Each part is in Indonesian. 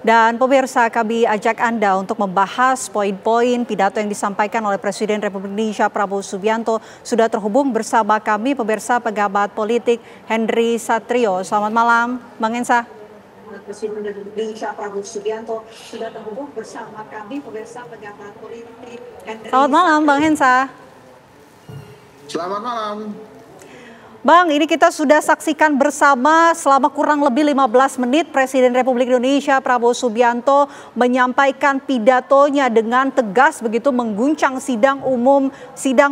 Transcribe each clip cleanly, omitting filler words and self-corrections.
Dan pemirsa, kami ajak Anda untuk membahas poin-poin pidato yang disampaikan oleh Presiden Republik Indonesia Prabowo Subianto. Sudah terhubung bersama kami pemirsa pengamat politik Henry Satrio. Selamat malam, Bang Hensa. Presiden Republik Indonesia Prabowo Subianto sudah terhubung bersama kami pemirsa pengamat politik Henry. Selamat malam, Bang Hensa. Selamat malam. Bang, ini kita sudah saksikan bersama selama kurang lebih 15 menit Presiden Republik Indonesia Prabowo Subianto menyampaikan pidatonya dengan tegas begitu mengguncang sidang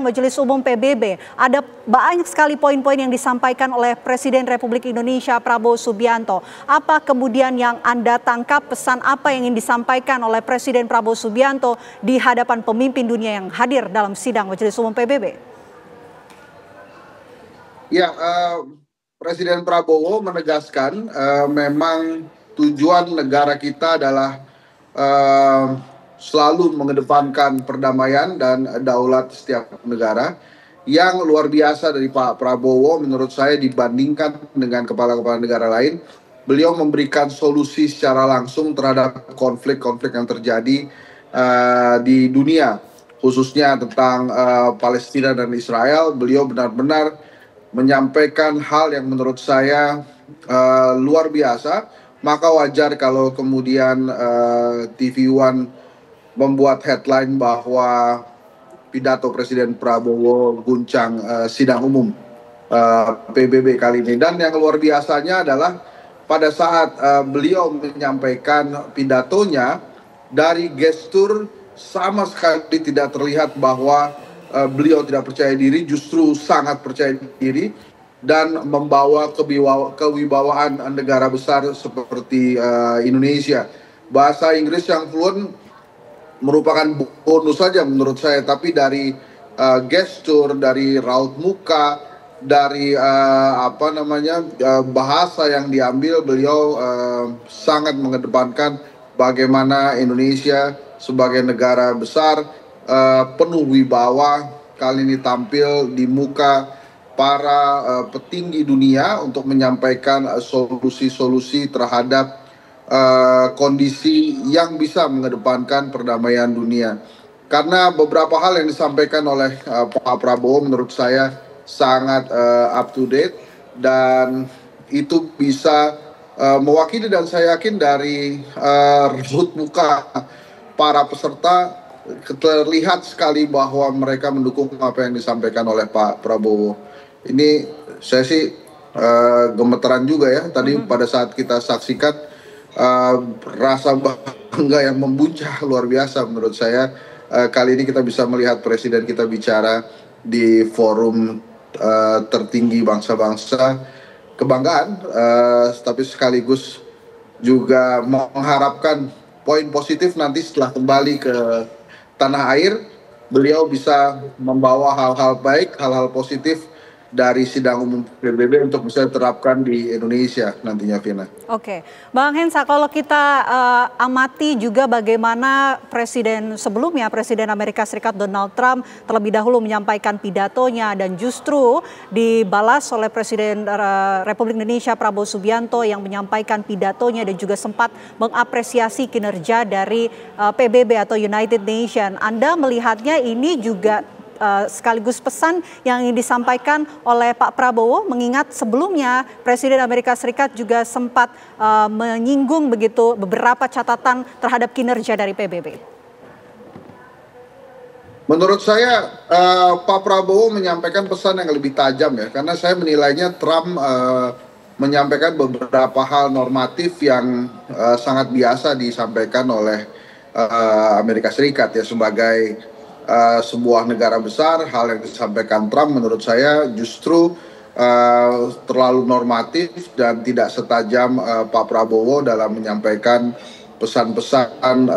Majelis Umum PBB. Ada banyak sekali poin-poin yang disampaikan oleh Presiden Republik Indonesia Prabowo Subianto. Apa kemudian yang Anda tangkap, pesan apa yang ingin disampaikan oleh Presiden Prabowo Subianto di hadapan pemimpin dunia yang hadir dalam sidang Majelis Umum PBB? Ya, Presiden Prabowo menegaskan memang tujuan negara kita adalah selalu mengedepankan perdamaian dan daulat setiap negara. Yang luar biasa dari Pak Prabowo menurut saya dibandingkan dengan kepala-kepala negara lain, beliau memberikan solusi secara langsung terhadap konflik-konflik yang terjadi di dunia, khususnya tentang Palestina dan Israel. Beliau benar-benar menyampaikan hal yang menurut saya luar biasa. Maka wajar kalau kemudian TV One membuat headline bahwa pidato Presiden Prabowo guncang sidang umum PBB kali ini. Dan yang luar biasanya adalah pada saat beliau menyampaikan pidatonya, dari gestur sama sekali tidak terlihat bahwa beliau tidak percaya diri, justru sangat percaya diri dan membawa kewibawaan negara besar seperti Indonesia. Bahasa Inggris yang fluent merupakan bonus saja menurut saya, tapi dari gestur, dari raut muka, dari bahasa yang diambil, beliau sangat mengedepankan bagaimana Indonesia sebagai negara besar penuh wibawa kali ini tampil di muka para petinggi dunia untuk menyampaikan solusi-solusi terhadap kondisi yang bisa mengedepankan perdamaian dunia. Karena beberapa hal yang disampaikan oleh Pak Prabowo menurut saya sangat up to date, dan itu bisa mewakili, dan saya yakin dari raut muka para peserta terlihat sekali bahwa mereka mendukung apa yang disampaikan oleh Pak Prabowo. Ini saya sih gemeteran juga ya tadi pada saat kita saksikan, rasa bangga yang membuncah luar biasa menurut saya. Kali ini kita bisa melihat presiden kita bicara di forum tertinggi bangsa-bangsa, kebanggaan, tapi sekaligus juga mengharapkan poin positif nanti setelah kembali ke tanah air, beliau bisa membawa hal-hal baik, hal-hal positif dari sidang umum PBB untuk bisa diterapkan di Indonesia nantinya, Vina. Oke, Bang Hensa, kalau kita amati juga bagaimana Presiden sebelumnya, Presiden Amerika Serikat Donald Trump terlebih dahulu menyampaikan pidatonya dan justru dibalas oleh Presiden Republik Indonesia Prabowo Subianto yang menyampaikan pidatonya dan juga sempat mengapresiasi kinerja dari PBB atau United Nations. Anda melihatnya ini juga sekaligus pesan yang ingin disampaikan oleh Pak Prabowo, mengingat sebelumnya Presiden Amerika Serikat juga sempat menyinggung begitu beberapa catatan terhadap kinerja dari PBB. Menurut saya Pak Prabowo menyampaikan pesan yang lebih tajam ya, karena saya menilainya Trump menyampaikan beberapa hal normatif yang sangat biasa disampaikan oleh Amerika Serikat ya sebagai sebuah negara besar. Hal yang disampaikan Trump menurut saya justru terlalu normatif dan tidak setajam Pak Prabowo dalam menyampaikan pesan-pesan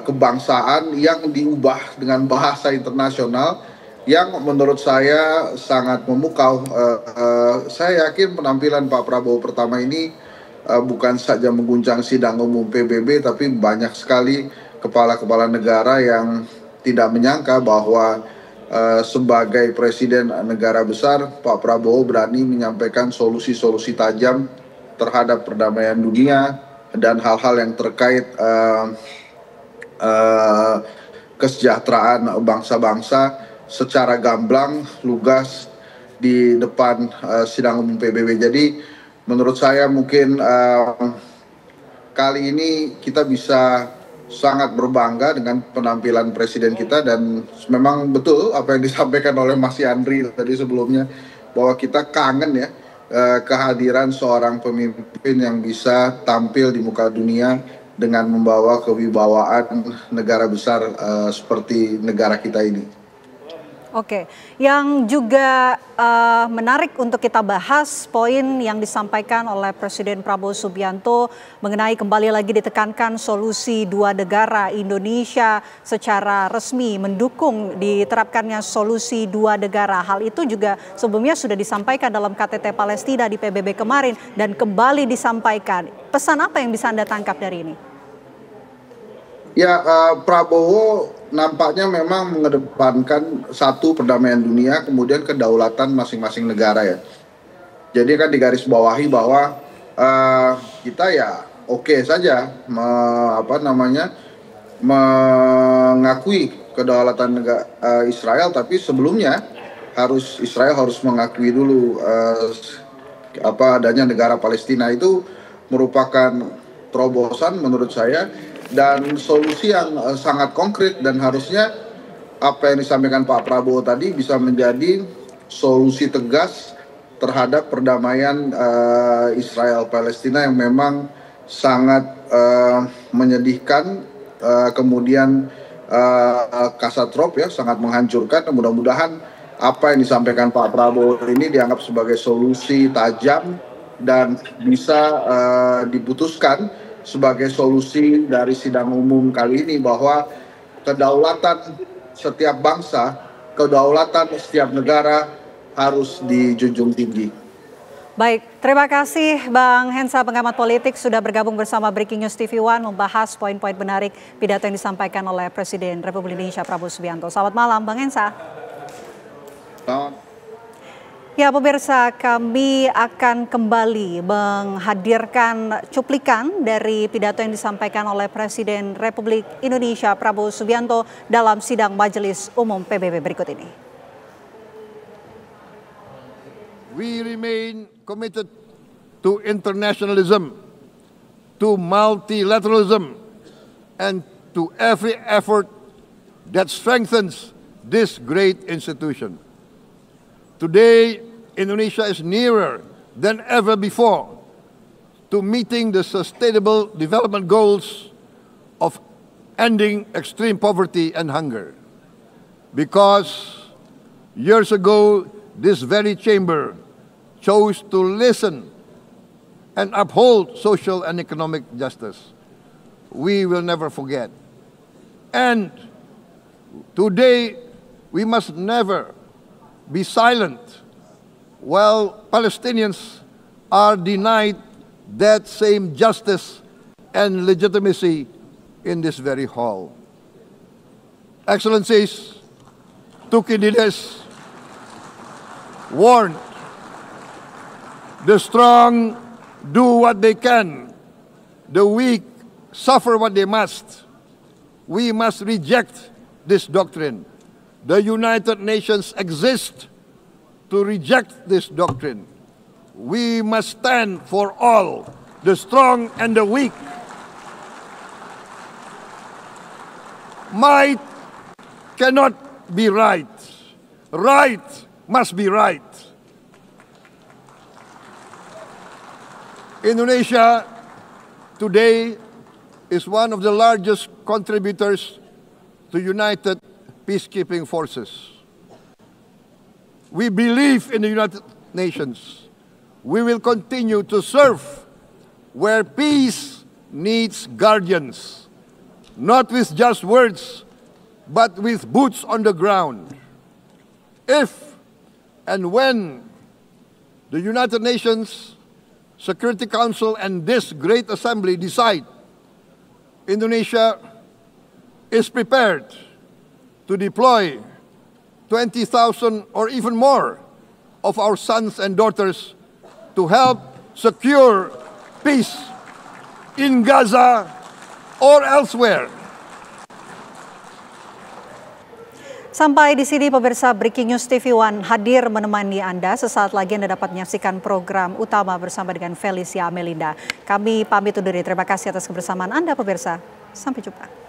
kebangsaan yang diubah dengan bahasa internasional yang menurut saya sangat memukau. Saya yakin penampilan Pak Prabowo pertama ini bukan saja mengguncang sidang umum PBB, tapi banyak sekali kepala-kepala negara yang tidak menyangka bahwa sebagai presiden negara besar, Pak Prabowo berani menyampaikan solusi-solusi tajam terhadap perdamaian dunia dan hal-hal yang terkait kesejahteraan bangsa-bangsa secara gamblang, lugas di depan sidang umum PBB. Jadi menurut saya mungkin kali ini kita bisa sangat berbangga dengan penampilan presiden kita, dan memang betul apa yang disampaikan oleh Mas Yandri tadi sebelumnya, bahwa kita kangen ya kehadiran seorang pemimpin yang bisa tampil di muka dunia dengan membawa kewibawaan negara besar seperti negara kita ini. Oke, yang juga menarik untuk kita bahas poin yang disampaikan oleh Presiden Prabowo Subianto mengenai kembali lagi ditekankan solusi dua negara. Indonesia secara resmi mendukung diterapkannya solusi dua negara. Hal itu juga sebelumnya sudah disampaikan dalam KTT Palestina di PBB kemarin dan kembali disampaikan. Pesan apa yang bisa Anda tangkap dari ini? Ya, Prabowo nampaknya memang mengedepankan satu, perdamaian dunia, kemudian kedaulatan masing-masing negara ya. Jadi kan digarisbawahi bahwa kita ya oke saja mengakui kedaulatan Israel, tapi sebelumnya Israel harus mengakui dulu adanya negara Palestina. Itu merupakan terobosan menurut saya, dan solusi yang sangat konkret, dan harusnya apa yang disampaikan Pak Prabowo tadi bisa menjadi solusi tegas terhadap perdamaian Israel Palestina yang memang sangat menyedihkan, kemudian katastrof ya, sangat menghancurkan. Mudah-mudahan apa yang disampaikan Pak Prabowo ini dianggap sebagai solusi tajam dan bisa diputuskan sebagai solusi dari sidang umum kali ini, bahwa kedaulatan setiap bangsa, kedaulatan setiap negara harus dijunjung tinggi. Baik, terima kasih Bang Hensa, pengamat politik, sudah bergabung bersama Breaking News TV One membahas poin-poin menarik pidato yang disampaikan oleh Presiden Republik Indonesia Prabowo Subianto. Selamat malam Bang Hensa. Selamat. Ya pemirsa, kami akan kembali menghadirkan cuplikan dari pidato yang disampaikan oleh Presiden Republik Indonesia Prabowo Subianto dalam sidang Majelis Umum PBB berikut ini. We remain committed to internationalism, to multilateralism, and to every effort that strengthens this great institution. Today, Indonesia is nearer than ever before to meeting the sustainable development goals of ending extreme poverty and hunger. Because years ago, this very chamber chose to listen and uphold social and economic justice. We will never forget. And today, we must never be silent while Palestinians are denied that same justice and legitimacy in this very hall. Excellencies, Thucydides warned, the strong do what they can, the weak suffer what they must. We must reject this doctrine. The United Nations exist to reject this doctrine. We must stand for all, the strong and the weak. Might cannot be right. Right must be right. Indonesia today is one of the largest contributors to United Peacekeeping Forces. We believe in the United Nations. We will continue to serve where peace needs guardians, not with just words, but with boots on the ground. If and when the United Nations Security Council and this great assembly decide Indonesia is prepared to deploy 20,000 or even more of our sons and daughters to help secure peace in Gaza or elsewhere. Sampai di sini pemirsa Breaking News TV One hadir menemani Anda. Sesaat lagi Anda dapat menyaksikan program utama bersama dengan Felicia Amelinda. Kami pamit undur diri. Terima kasih atas kebersamaan Anda pemirsa. Sampai jumpa.